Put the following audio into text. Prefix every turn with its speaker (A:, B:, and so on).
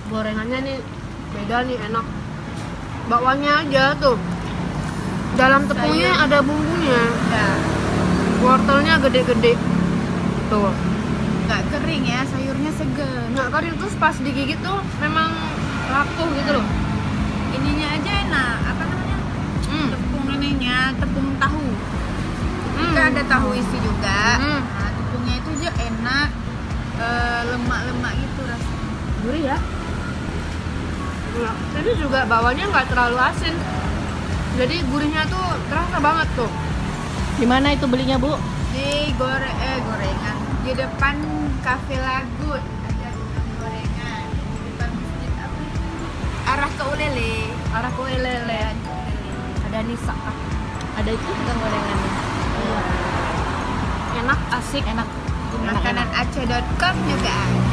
A: Gorengannya nih beda nih, enak. Bakwanya aja tuh, dalam tepungnya ada bumbunya.
B: Ya,
A: Wortelnya gede-gede tuh,
B: nggak kering ya, sayurnya seger.
A: nggak kering, terus pas digigit tuh memang rapuh gitu loh.
B: Ininya aja enak, apa namanya? Tepung ininya, tepung tahu. Kita ada tahu isi juga. Nah, tepungnya itu aja enak, lemak-lemak gitu rasanya.
A: Gurih ya. Nah, ini juga bawahnya nggak terlalu asin, jadi gurihnya tuh terasa banget tuh.
C: Di mana itu belinya, Bu?
B: Di gorengan di depan Cafe Lagut ada tukang gorengan di depan masjid apa? Arah ke Ulele.
A: Arah kue lele, ada Nisa.
C: Ada itu tukang gorengannya.
A: Enak, asik,
C: Enak.
B: Makanan aceh.com juga ada.